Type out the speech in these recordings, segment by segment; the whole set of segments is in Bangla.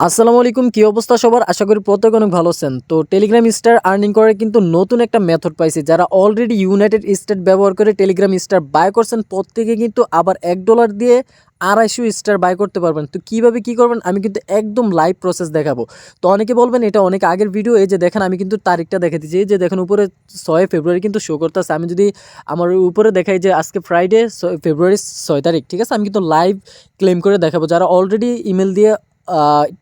আসসালামু আলাইকুম, কি অবস্থা সবার? আশা করি প্রত্যেক অনেক ভালো আছেন। তো টেলিগ্রাম স্টার আর্নিং করার কিন্তু নতুন একটা মেথড পাইছি। যারা অলরেডি ইউনাইটেড স্টেট ব্যবহার করে টেলিগ্রাম স্টার বাই করছেন, প্রত্যেকে কিন্তু আবার $1 দিয়ে 250 স্টার বাই করতে পারবেন। তো কিভাবে কি করবেন আমি কিন্তু একদম লাইভ প্রসেস দেখাবো। তো অনেকে বলবেন এটা অনেক আগের ভিডিও। এই যে দেখেন আমি কিন্তু তারিখটা দেখে দিচ্ছি। এই যে দেখেন উপরে 6 ফেব্রুয়ারি কিন্তু শো করতেছে। আমি যদি আমার উপরে দেখাই যে আজকে ফ্রাইডে ফেব্রুয়ারি 6 তারিখ, ঠিক আছে? আমি কিন্তু লাইভ ক্লেম করে দেখাবো। যারা অলরেডি ইমেল দিয়ে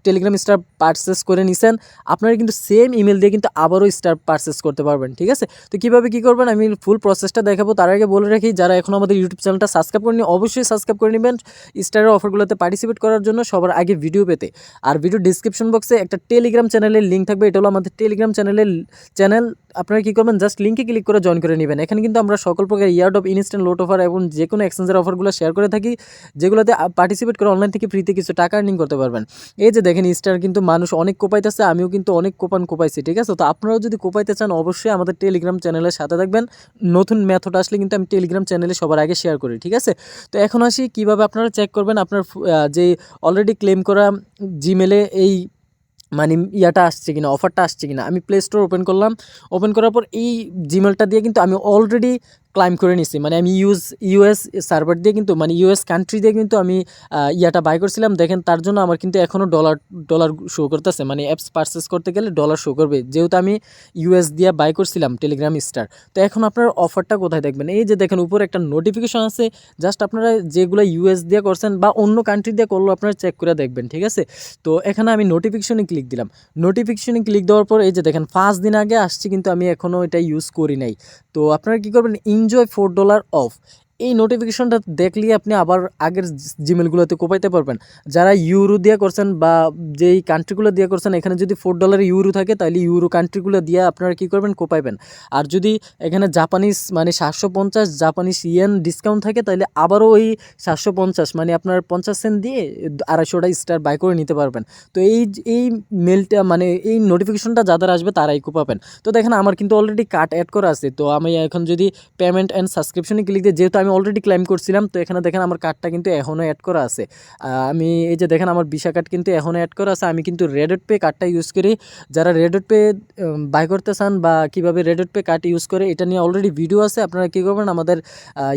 টেলিগ্রাম স্টার পারচেস করে নিছেন, আপনারা কিন্তু সেম ইমেল দিয়ে কিন্তু আবারও স্টার পারচেস করতে পারবেন, ঠিক আছে? তো কীভাবে কী করবেন আমি ফুল প্রসেসটা দেখাবো। তার আগে বলে রাখি, যারা এখন আমাদের ইউটিউব চ্যানেলটা সাবস্ক্রাইব করেনি অবশ্যই সাবস্ক্রাইব করে নেবেন স্টারের অফারগুলোতে পার্টিসিপেট করার জন্য সবার আগে ভিডিও পেতে। আর ভিডিও ডিসক্রিপশন বক্সে একটা টেলিগ্রাম চ্যানেলের লিঙ্ক থাকবে। এটা হলো আমাদের টেলিগ্রাম চ্যানেল। আপনারা কী করবেন, জাস্ট লিঙ্কে ক্লিক করে জয়েন করে নেবেন। এখানে কিন্তু আমরা সকল প্রকার yard of instant load offer এবং যে কোনো এক্সচেঞ্জের অফারগুলো শেয়ার করে থাকি, যেগুলোতে পার্টিসিপেট করে অনলাইন থেকে ফ্রিতে কিছু টাকা আর্নিং করতে পারবেন। এই যে দেখেন স্টার কিন্তু মানুষ অনেক কোপাইতেছে, আমিও কিন্তু অনেক কোপাইছি, ঠিক আছে? তো আপনারাও যদি কোপাইতে চান অবশ্যই আমাদের টেলিগ্রাম চ্যানেলের সাথে থাকবেন। নতুন মেথড আসলে কিন্তু আমি টেলিগ্রাম চ্যানেলে সবার আগে শেয়ার করি, ঠিক আছে? তো এখন আসি কীভাবে আপনারা চেক করবেন আপনার যে অলরেডি ক্লেম করা জিমেলে এই মানে ইয়াটা আসছে কিনা, অফারটা আসছে কিনা। আমি প্লে স্টোর ওপেন করলাম। ওপেন করার পর এই জিমেলটা দিয়ে কিন্তু আমি অলরেডি ক্লাইম করে নিছি। মানে আমি ইউএস সার্ভার দিয়ে কিন্তু মানে ইউএস কান্ট্রি দিয়ে কিন্তু আমি ইয়াটা বাই করছিলাম। দেখেন তার জন্য আমার কিন্তু এখনও ডলার শো করতেছে। মানে অ্যাপস পারচেস করতে গেলে ডলার শো করবে, যেহেতু আমি ইউএস দিয়ে বাই করছিলাম টেলিগ্রাম স্টার। তো এখন আপনার অফারটা কোথায় দেখবেন? এই যে দেখেন উপরে একটা নোটিফিকেশন আছে। জাস্ট আপনারা যেগুলো ইউএস দিয়ে করছেন বা অন্য কান্ট্রি দিয়ে করলেও আপনারা চেক করে দেখবেন, ঠিক আছে? তো এখানে আমি নোটিফিকেশনে ক্লিক দিলাম। নোটিফিকেশনে ক্লিক দেওয়ার পর এই যে দেখেন 5 দিন আগে আসছে, কিন্তু আমি এখনও এটা ইউজ করি নাই। তো আপনারা কী করবেন, এনজয় $4 অফ এই নোটিফিকেশনটা দেখলেই আপনি আবার আগের জিমেলগুলোতে কোপাইতে পারবেন। যারা ইউরো দিয়ে করছেন বা যেই কান্ট্রিগুলো দিয়ে করছেন, এখানে যদি $4 ইউরো থাকে তাহলে ইউরো কান্ট্রিগুলো দিয়ে আপনারা কী করবেন, কোপাইবেন। আর যদি এখানে জাপানিজ মানে 750 জাপানিজ ইয়েন ডিসকাউন্ট থাকে তাহলে আবারও ওই 750 মানে আপনার 50 সেন্ট দিয়ে 250টা স্টার বাই করে নিতে পারবেন। তো এই মেলটা মানে এই নোটিফিকেশনটা যাদের আসবে তারাই কোপাবেন। তো দেখেন আমার কিন্তু অলরেডি কার্ড অ্যাড করা আছে। তো আমি এখন যদি পেমেন্ট অ্যান্ড সাবস্ক্রিপশনে ক্লিক দিই, যেহেতু আমি অলরেডি ক্লেম করছিলাম, তো এখানে দেখেন আমার কার্ডটা কিন্তু এখনও অ্যাড করা আছে। আমি এই যে দেখেন আমার ভিসা কার্ড কিন্তু এখনও অ্যাড করা আছে। আমি কিন্তু রেডট পে কার্ডটা ইউজ করি। যারা রেডট পে বাই করতে চান বা কীভাবে রেডট পে কার্ড ইউজ করে এটা নিয়ে অলরেডি ভিডিও আছে। আপনারা কী করবেন, আমাদের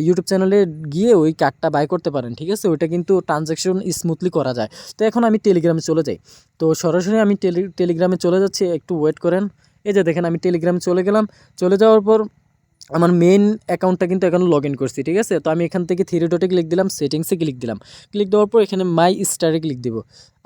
ইউটিউব চ্যানেলে গিয়ে ওই কার্ডটা বাই করতে পারেন, ঠিক আছে? ওইটা কিন্তু ট্রানজ্যাকশন স্মুথলি করা যায়। তো এখন আমি টেলিগ্রামে চলে যাই। তো সরাসরি আমি টেলিগ্রামে চলে যাচ্ছি, একটু ওয়েট করেন। এই যে দেখেন আমি টেলিগ্রামে চলে গেলাম। চলে যাওয়ার পর আমার মেন অ্যাকাউন্টটা কিন্তু এখানে লগ ইন করছি, ঠিক আছে? তো আমি এখান থেকে থ্রি ডটে ক্লিক দিলাম, সেটিংসে ক্লিক দিলাম। ক্লিক দেওয়ার পর এখানে মাই স্টারে ক্লিক দিব।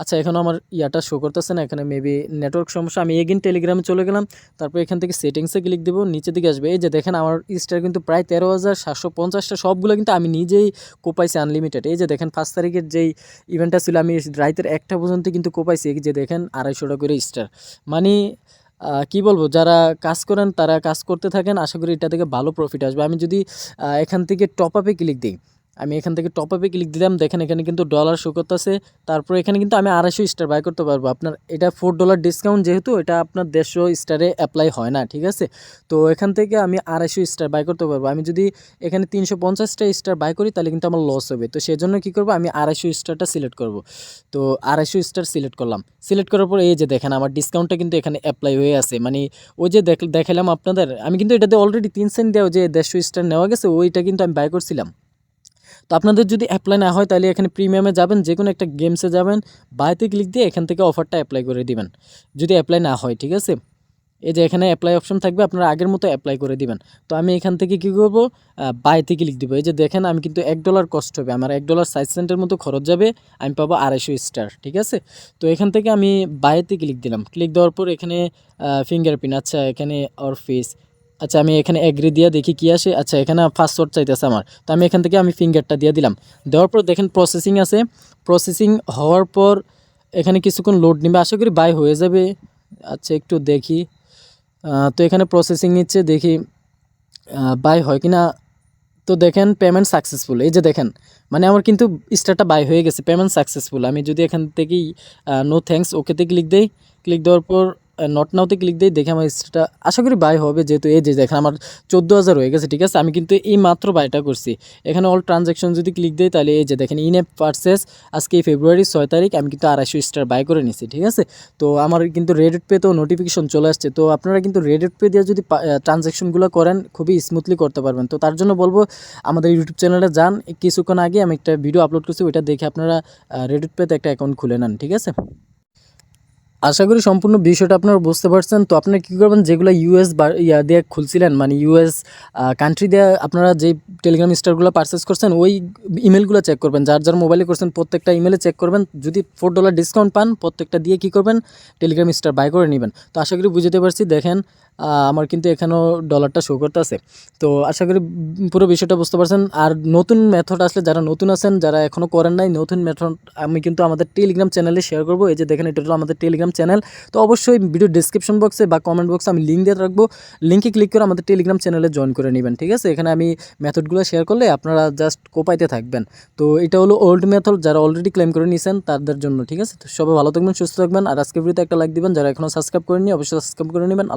আচ্ছা, এখানে আমার ইয়াটা শো করতেছে না, এখানে মেবি নেটওয়ার্ক সমস্যা। আমি এগেইন টেলিগ্রামে চলে গেলাম। তারপর এখান থেকে সেটিংসে ক্লিক দিব, নিচের দিকে আসবে। এই যে দেখেন আমার স্টার কিন্তু প্রায় 13,750টা, সবগুলো কিন্তু আমি নিজেই কোপাইছি আনলিমিটেড। এই যে দেখেন 5 তারিখের যেই ইভেন্টটা ছিল আমি রাতের 1টা পর্যন্ত কিন্তু কোপাইছি। এই যে দেখেন 250টা করে স্টার। মানে কি বলবো, যারা কাজ করেন তারা কাজ করতে থাকেন, আশা করি এটা থেকে ভালো প্রফিট আসবে। আমি যদি এখান থেকে টপ আপে ক্লিক দিই, আমি এখান থেকে টপ আপে ক্লিক দিলাম, দেখেন এখানে কিন্তু ডলার শো করতেছে। তারপর এখানে কিন্তু আমি 250 স্টার বাই করতে পারবো। আপনার এটা $4 ডিসকাউন্ট, যেহেতু এটা আপনার 150 স্টারে অ্যাপ্লাই হয় না, ঠিক আছে? তো এখান থেকে আমি 250 স্টার বাই করতে পারবো। আমি যদি এখানে 350টা স্টার বাই করি তাহলে কিন্তু আমার লস হবে। তো সেজন্য কী করবো, আমি 250 স্টারটা সিলেক্ট করব। তো 250 স্টার সিলেক্ট করলাম। সিলেক্ট করার পর এই যে দেখেন আমার ডিসকাউন্টটা কিন্তু এখানে অ্যাপ্লাই হয়ে আছে। মানে ওই যে দেখালাম আপনাদের, আমি কিন্তু এটাতে অলরেডি 3 সেন্ট দেওয়া যে 150 স্টার নেওয়া গেছে, ওইটা কিন্তু আমি বাই করছিলাম। তো আপনাদের যদি অ্যাপ্লাই না হয় তাহলে এখানে প্রিমিয়ামে যাবেন, যে কোনো একটা গেমসে যাবেন, বাইতে ক্লিক দিয়ে এখান থেকে অফারটা অ্যাপ্লাই করে দিবেন, যদি অ্যাপ্লাই না হয়, ঠিক আছে? এই যে এখানে অ্যাপ্লাই অপশন থাকবে, আপনারা আগের মতো অ্যাপ্লাই করে দিবেন। তো আমি এখান থেকে কী করবো, বাইতে ক্লিক দিব। এই যে দেখেন আমি কিন্তু $1 কস্ট হবে, আমার $1 60 সেন্টের মতো খরচ যাবে, আমি পাবো 250 স্টার, ঠিক আছে? তো এখান থেকে আমি বাইতে ক্লিক দিলাম। ক্লিক দেওয়ার পর এখানে ফিঙ্গারপ্রিন্ট, আচ্ছা এখানে ওর ফেস, আচ্ছা আমি এখানে এগ্রি দিয়ে দেখি কি আসে। আচ্ছা এখানে পাসওয়ার্ড চাইতেছে আমার, তো আমি এখান থেকে আমি ফিঙ্গারটা দিয়ে দিলাম। দেওয়ার পর দেখেন প্রসেসিং আছে। প্রসেসিং হওয়ার পর এখানে কিছুক্ষণ লোড নেবে, আশা করি বাই হয়ে যাবে। আচ্ছা একটু দেখি। তো এখানে প্রসেসিং নিচ্ছে, দেখি বাই হয় কি না। তো দেখেন পেমেন্ট সাকসেসফুল। এই যে দেখেন মানে আমার কিন্তু স্টারটা বাই হয়ে গেছে, পেমেন্ট সাকসেসফুল। আমি যদি এখান থেকেই নো থ্যাঙ্কস ওকেতে ক্লিক দেই, ক্লিক দেওয়ার পর নট নাওতে ক্লিক দিই, দেখে আমার স্টেটটা আশা করি বাই হবে, যেহেতু এই যে দেখেন আমার 14,000 হয়ে গেছে। ঠিক আছে, আমি কিন্তু এই মাত্র বাইটা করছি। এখানে অল ট্রানজ্যাকশন যদি ক্লিক দিই তাহলে এই যে দেখেন ইন অ্যাপ পারচেস আজকে ফেব্রুয়ারি 6 তারিখ আমি কিন্তু 250 স্টার বাই করে নিছি। ঠিক আছে, তো আমার কিন্তু রেডিট পে তো নোটিফিকেশন চলে আসছে। তো আপনারা কিন্তু রেডিট পে দিয়ে যদি ট্রানজ্যাকশনগুলো করেন খুবই স্মুথলি করতে পারবেন। তো তার জন্য বলবো আমাদের ইউটিউব চ্যানেলে যান, কিছুক্ষণ আগে আমি একটা ভিডিও আপলোড করছি, ওইটা দেখে আপনারা রেডিট পেতে একটা অ্যাকাউন্ট খুলে নেন। ঠিক আছে, আশা করি সম্পূর্ণ বিষয়টা আপনারা বুঝতে পারছেন। তো আপনারা কী করবেন, যেগুলো ইউএস বা ইয়া দিয়ে খুলছিলেন, মানে ইউএস কান্ট্রি দিয়ে আপনারা যে টেলিগ্রাম স্টারগুলো পারচেস করছেন ওই ইমেলগুলো চেক করবেন, যার যার মোবাইলে করছেন প্রত্যেকটা ইমেলে চেক করবেন। যদি $4 ডিসকাউন্ট পান প্রত্যেকটা দিয়ে কী করবেন, টেলিগ্রাম স্টার বাই করে নেবেন। তো আশা করি বুঝতে পারছি। দেখেন আমার কিন্তু এখানেও ডলারটা শো করতে আছে। তো আশা করি পুরো বিষয়টা বুঝতে পারছেন। আর নতুন মেথড আসলে যারা নতুন আছেন, যারা এখনও করেন নাই, নতুন মেথড আমি কিন্তু আমাদের টেলিগ্রাম চ্যানেলে শেয়ার করবো। এই যে দেখেন এটা হলো আমাদের টেলিগ্রাম চ্যানেল। তো অবশ্যই ভিডিও ডিসক্রিপশন বক্সে বা কমেন্ট বক্সে আমি লিঙ্ক দিয়ে রাখবো, লিঙ্কে ক্লিক করে আমাদের টেলিগ্রাম চ্যানেলে জয়েন করে নেবেন। ঠিক আছে, এখানে আমি মেথডগুলো শেয়ার করলে আপনারা জাস্ট কোপাইতে থাকবেন। তো এটা হলো ওল্ড মেথড, যারা অলরেডি ক্লেম করে নিয়েছেন তাদের জন্য। ঠিক আছে, তো সবাই ভালো থাকবেন, সুস্থ থাকবেন। আর আজকের ভিডিওতে একটা লাইক দিবেন, যারা এখনও সাবস্ক্রাইব করেননি অবশ্যই সাবস্ক্রাইব করে নেবেন।